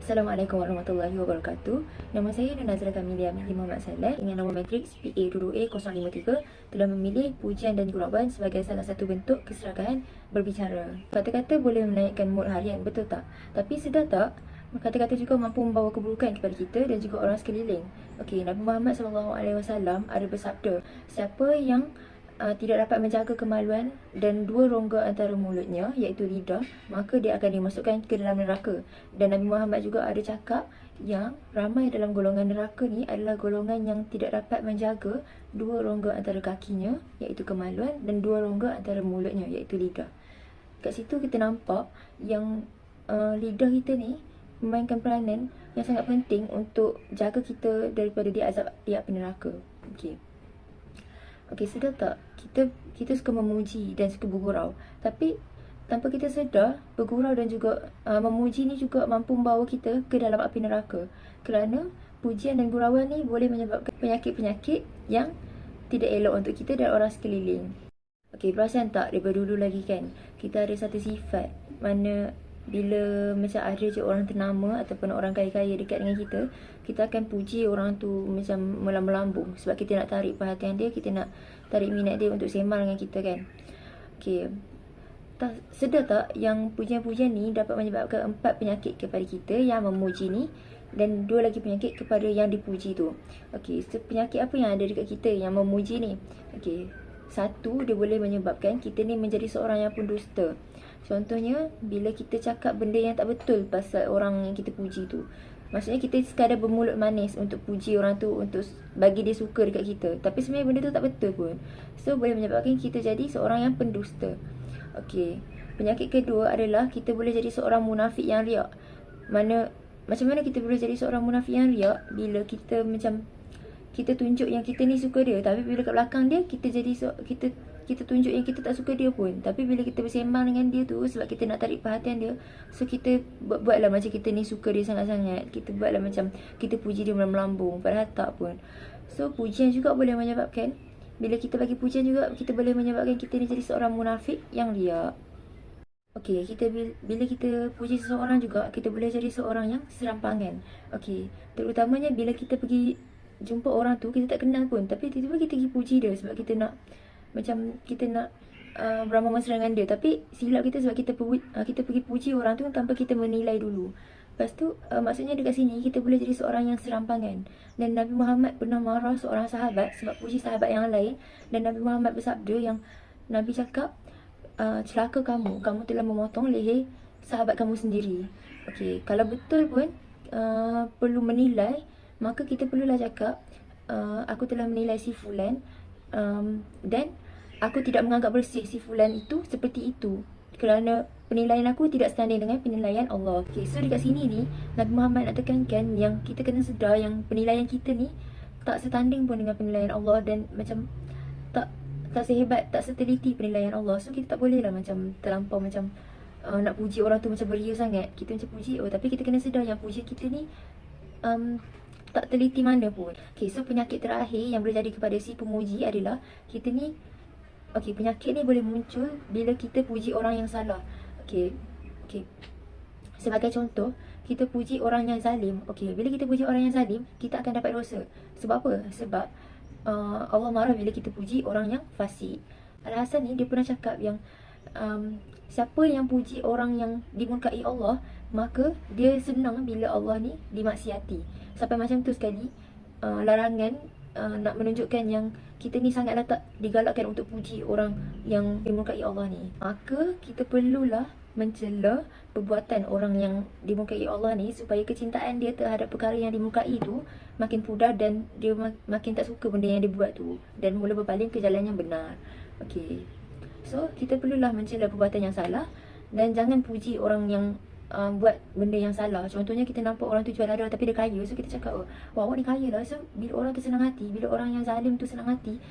Assalamualaikum warahmatullahi wabarakatuh. Nama saya Nazra Kamilia binti Muhammad Saleh dengan nombor matriks PA22A053 telah memilih pujian dan gurauan sebagai salah satu bentuk keserakahan berbicara. Kata-kata boleh menaikkan mood harian, betul tak? Tapi sedar tak? Kata-kata juga mampu membawa keburukan kepada kita dan juga orang sekeliling. Okey, Nabi Muhammad SAW ada bersabda, siapa yang tidak dapat menjaga kemaluan dan dua rongga antara mulutnya iaitu lidah, maka dia akan dimasukkan ke dalam neraka. Dan Nabi Muhammad juga ada cakap yang ramai dalam golongan neraka ni adalah golongan yang tidak dapat menjaga dua rongga antara kakinya iaitu kemaluan dan dua rongga antara mulutnya iaitu lidah. Kat situ kita nampak yang lidah kita ni memainkan peranan yang sangat penting untuk jaga kita daripada diazab di api neraka. Okey. Okey, sedar tak? Kita suka memuji dan suka bergurau. Tapi tanpa kita sedar, bergurau dan juga memuji ni juga mampu membawa kita ke dalam api neraka. Kerana pujian dan gurauan ni boleh menyebabkan penyakit-penyakit yang tidak elok untuk kita dan orang sekeliling. Okey, perasan tak daripada dulu lagi kan, kita ada satu sifat mana bila macam ada je orang ternama ataupun orang kaya-kaya dekat dengan kita akan puji orang tu macam melambung sebab kita nak tarik perhatian dia, kita nak tarik minat dia untuk sembang dengan kita kan. Okey, sedar tak yang pujian-pujian ni dapat menyebabkan 4 penyakit kepada kita yang memuji ni dan 2 lagi penyakit kepada yang dipuji tu. Okey, so penyakit apa yang ada dekat kita yang memuji ni? Okey, satu, dia boleh menyebabkan kita ni menjadi seorang yang pendusta. Contohnya, bila kita cakap benda yang tak betul pasal orang yang kita puji tu. Maksudnya kita sekadar bermulut manis untuk puji orang tu, untuk bagi dia suka dekat kita. Tapi sebenarnya benda tu tak betul pun. So, boleh menyebabkan kita jadi seorang yang pendusta. Okey, penyakit kedua adalah kita boleh jadi seorang munafik yang riak. Macam mana kita boleh jadi seorang munafik yang riak bila kita macam kita tunjuk yang kita ni suka dia, tapi bila kat belakang dia kita jadi kita tunjuk yang kita tak suka dia pun. Tapi bila kita bersembang dengan dia tu sebab kita nak tarik perhatian dia, so kita buatlah macam kita ni suka dia sangat-sangat. Kita buatlah macam kita puji dia melambung padahal tak pun. So pujian juga boleh menyebabkan, bila kita bagi pujian juga kita boleh menyebabkan kita ni jadi seorang munafik yang riak. Okey, bila kita puji seseorang juga, kita boleh jadi seorang yang serampangan. Okey, terutamanya bila kita pergi jumpa orang tu, kita tak kenal pun, tapi tiba-tiba kita pergi puji dia sebab kita nak beramah mesra dengan dia. Tapi silap kita sebab kita pergi puji orang tu tanpa kita menilai dulu. Lepas tu maksudnya dekat sini kita boleh jadi seorang yang serampangan. Dan Nabi Muhammad pernah marah seorang sahabat sebab puji sahabat yang lain. Dan Nabi Muhammad bersabda yang Nabi cakap, celaka kamu telah memotong leher sahabat kamu sendiri. Okey, kalau betul pun perlu menilai, maka kita perlulah cakap, aku telah menilai si fulan, dan aku tidak menganggap bersih si fulan itu seperti itu, kerana penilaian aku tidak setanding dengan penilaian Allah. Okay, so dekat sini ni Nabi Muhammad nak tekankan yang kita kena sedar yang penilaian kita ni tak setanding pun dengan penilaian Allah, dan macam tak sehebat, tak seteliti penilaian Allah. So kita tak boleh lah macam terlampau macam nak puji orang tu macam beria sangat. Kita macam puji, tapi kita kena sedar yang puji kita ni tak teliti mana pun. Okay, so penyakit terakhir yang boleh jadi kepada si pemuji adalah kita ni, okay, penyakit ni boleh muncul bila kita puji orang yang salah. Okay. Sebagai contoh, kita puji orang yang zalim. Okay, bila kita puji orang yang zalim, kita akan dapat dosa. Sebab apa? Sebab Allah marah bila kita puji orang yang fasik. Al-Hasan ni dia pernah cakap yang siapa yang puji orang yang dimurkai Allah, maka dia senang bila Allah ni dimaksiati. Sampai macam tu sekali larangan nak menunjukkan yang kita ni sangatlah tak digalakkan untuk puji orang yang dimurkai Allah ni. Maka kita perlulah mencela perbuatan orang yang dimurkai Allah ni supaya kecintaan dia terhadap perkara yang dimurkai tu makin pudar dan dia makin tak suka benda yang dia buat tu dan mula berpaling ke jalan yang benar. Okey. So kita perlulah mencela perbuatan yang salah dan jangan puji orang yang buat benda yang salah. Contohnya kita nampak orang tu jual darah tapi dia kaya, so kita cakap, wah awak ni kaya lah. So bila orang tu senang hati, bila orang yang zalim tu senang hati,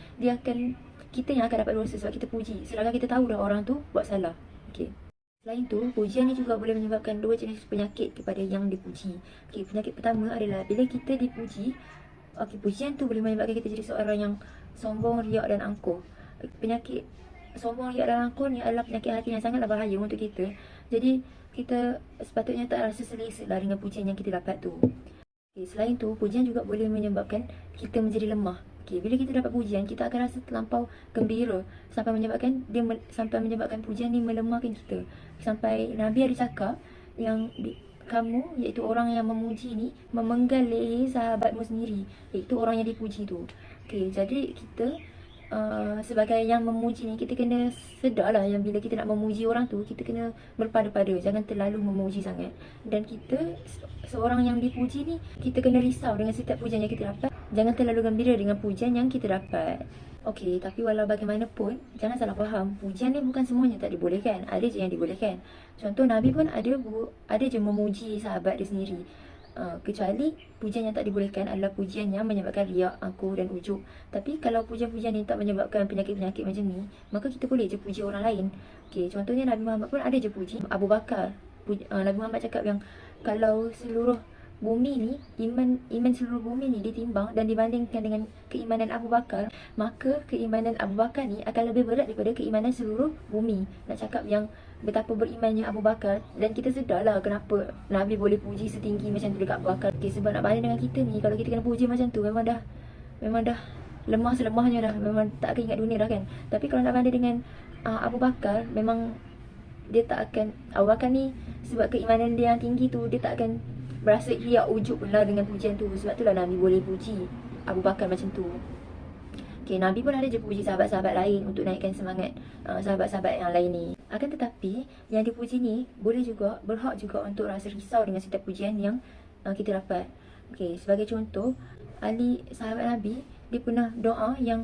kita yang akan dapat dosa sebab kita puji, sedangkan kita tahu dah orang tu buat salah. Okay. Selain tu, pujian ni juga boleh menyebabkan 2 jenis penyakit kepada yang dipuji. Okay, penyakit pertama adalah bila kita dipuji, pujian tu boleh menyebabkan kita jadi seorang yang sombong, riak dan angkuh. Penyakit sombong riak dan angkuh ni adalah penyakit hati yang sangatlah bahaya untuk kita. Jadi kita sepatutnya tak rasa selesa lah dengan pujian yang kita dapat tu. Okay, selain tu, pujian juga boleh menyebabkan kita menjadi lemah. Okay, bila kita dapat pujian, kita akan rasa terlampau gembira sampai menyebabkan pujian ni melemahkan kita. Sampai Nabi ada cakap yang kamu, iaitu orang yang memuji ni, memenggal leher sahabatmu sendiri, iaitu orang yang dipuji tu. Okay, jadi kita sebagai yang memuji ni, kita kena sedar lah yang bila kita nak memuji orang tu, kita kena berpada-pada, jangan terlalu memuji sangat. Dan kita seorang yang dipuji ni, kita kena risau dengan setiap pujian yang kita dapat. Jangan terlalu gembira dengan pujian yang kita dapat. Okey, tapi walau bagaimanapun, jangan salah faham, pujian ni bukan semuanya tak dibolehkan, ada je yang dibolehkan. Contoh Nabi pun ada je memuji sahabat dia sendiri. Kecuali pujian yang tak dibolehkan adalah pujian yang menyebabkan riak, angkuh dan ujub. Tapi kalau pujian-pujian ni tak menyebabkan penyakit-penyakit macam ni, maka kita boleh je puji orang lain. Okay, contohnya Nabi Muhammad pun ada je puji Abu Bakar. Nabi Muhammad cakap yang kalau seluruh bumi ni, iman seluruh bumi ni ditimbang dan dibandingkan dengan keimanan Abu Bakar, maka keimanan Abu Bakar ni akan lebih berat daripada keimanan seluruh bumi. Nak cakap yang betapa berimannya Abu Bakar, dan kita sedarlah kenapa Nabi boleh puji setinggi macam tu dekat Abu Bakar. Okay, sebab nak banding dengan kita ni, kalau kita kena puji macam tu, memang dah lemah selemahnya dah, memang tak akan ingat dunia dah kan. Tapi kalau nak banding dengan Abu Bakar, memang dia tak akan, Abu Bakar ni sebab keimanan dia yang tinggi tu, dia tak akan berasa riak ujub pula dengan pujian tu. Sebab itulah Nabi boleh puji Abu Bakar macam tu. Okay, Nabi pun ada je puji sahabat-sahabat lain untuk naikkan semangat sahabat-sahabat yang lain ni. Akan tetapi, yang dipuji ni berhak juga untuk rasa risau dengan setiap pujian yang kita dapat. Okay, sebagai contoh, Ali, sahabat Nabi, dia pernah doa, ya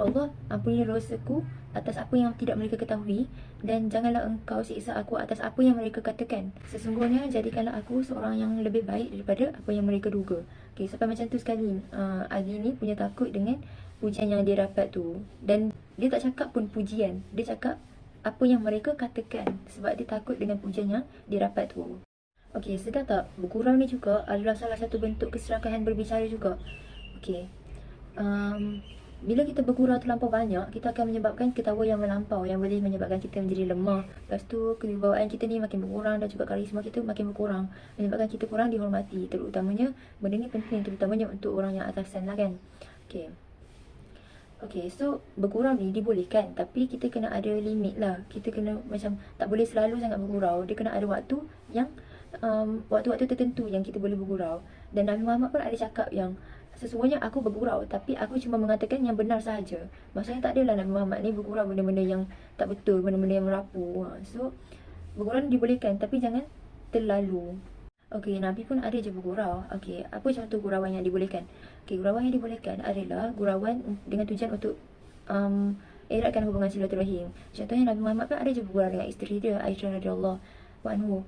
Allah, ampunilah dosaku atas apa yang tidak mereka ketahui, dan janganlah engkau siksa aku atas apa yang mereka katakan. Sesungguhnya jadikanlah aku seorang yang lebih baik daripada apa yang mereka duga. Okay, sampai macam tu sekali Ali ni punya takut dengan pujian yang dia dapat tu. Dan dia tak cakap pun pujian, dia cakap apa yang mereka katakan, sebab dia takut dengan pujian yang dia dapat tu. Okay, sedar tak? Bergurau ni juga adalah salah satu bentuk keserakahan berbicara juga. Okay, bila kita bergurau terlampau banyak, kita akan menyebabkan ketawa yang melampau, yang boleh menyebabkan kita menjadi lemah. Lepas tu, kewibawaan kita ni makin berkurang, dan juga karisma kita makin berkurang, menyebabkan kita kurang dihormati. Terutamanya, benda ni penting terutamanya untuk orang yang atasan lah kan. Okay, so bergurau ni dibolehkan, tapi kita kena ada limit lah. Kita kena macam tak boleh selalu sangat bergurau. Dia kena ada waktu yang waktu-waktu tertentu yang kita boleh bergurau. Dan Nabi Muhammad pun ada cakap yang sesungguhnya aku bergurau, tapi aku cuma mengatakan yang benar sahaja. Maksudnya tak adalah Nabi Muhammad ni bergurau benda-benda yang tak betul, benda-benda yang merapu. So bergurau ni dibolehkan, tapi jangan terlalu. Okay, Nabi pun ada je bergurau. Okay, apa contoh gurauan yang dibolehkan? Okay, gurauan yang dibolehkan adalah gurauan dengan tujuan untuk eratkan hubungan silaturahim. Contohnya Nabi Muhammad pun ada je bergurau dengan isteri dia, Aisyah radhiyallahu anha.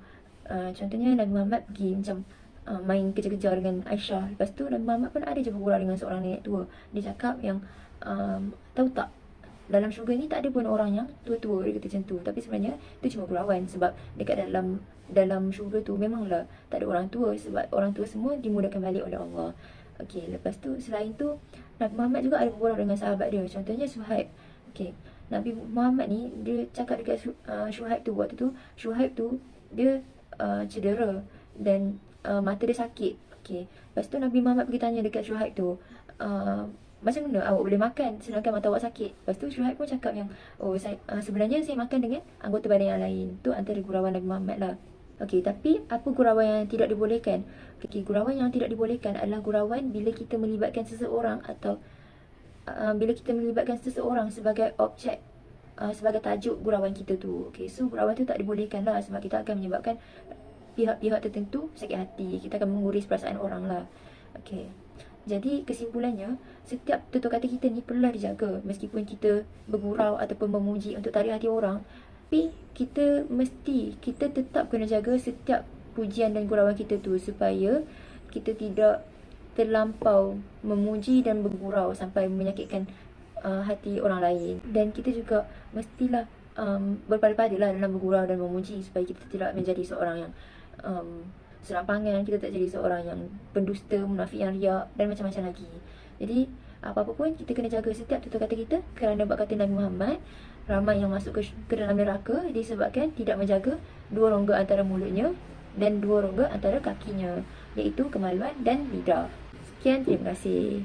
Contohnya Nabi Muhammad pergi macam main kejar-kejar dengan Aisyah. Lepas tu Nabi Muhammad pun ada je bergurau dengan seorang nenek tua. Dia cakap yang tahu tak, dalam syurga ni tak ada pun orang yang tua-tua, dia kata macam tu. Tapi sebenarnya tu cuma gurauan, sebab dekat dalam syurga tu memanglah tak ada orang tua, sebab orang tua semua dimudahkan balik oleh Allah. Okay, lepas tu selain tu Nabi Muhammad juga ada bergurau dengan sahabat dia. Contohnya Suhaib. Okay, Nabi Muhammad ni dia cakap dekat Suhaib tu, waktu tu Suhaib tu dia cedera dan mata dia sakit. Okay, lepas tu Nabi Muhammad pergi tanya dekat Syuhaib tu, macam mana awak boleh makan sedangkan mata awak sakit? Lepas tu Syuhaib pun cakap yang sebenarnya saya makan dengan anggota badan yang lain. Tu antara gurauan Nabi Muhammad lah. Okay, tapi apa gurauan yang tidak dibolehkan? Okay, gurauan yang tidak dibolehkan adalah gurauan bila kita melibatkan seseorang, atau bila kita melibatkan seseorang sebagai objek, sebagai tajuk gurauan kita tu. Okay, so gurauan tu tak dibolehkan lah, sebab kita akan menyebabkan pihak-pihak tertentu sakit hati. Kita akan menguris perasaan orang lah. Okay, jadi kesimpulannya, setiap tutur kata kita ni perlulah dijaga. Meskipun kita bergurau ataupun memuji untuk tarik hati orang, tapi kita tetap kena jaga setiap pujian dan gurauan kita tu, supaya kita tidak terlampau memuji dan bergurau sampai menyakitkan hati orang lain. Dan kita juga mestilah berpada-pada lah dalam bergurau dan memuji, supaya kita tidak menjadi seorang yang serampangan, kita tak jadi seorang yang pendusta, munafik yang riak dan macam-macam lagi. Jadi Apa-apa pun kita kena jaga setiap tutur kata kita, kerana bab kata Nabi Muhammad, ramai yang masuk ke dalam neraka disebabkan tidak menjaga dua rongga antara mulutnya dan dua rongga antara kakinya, iaitu kemaluan dan lidah. Sekian, terima kasih.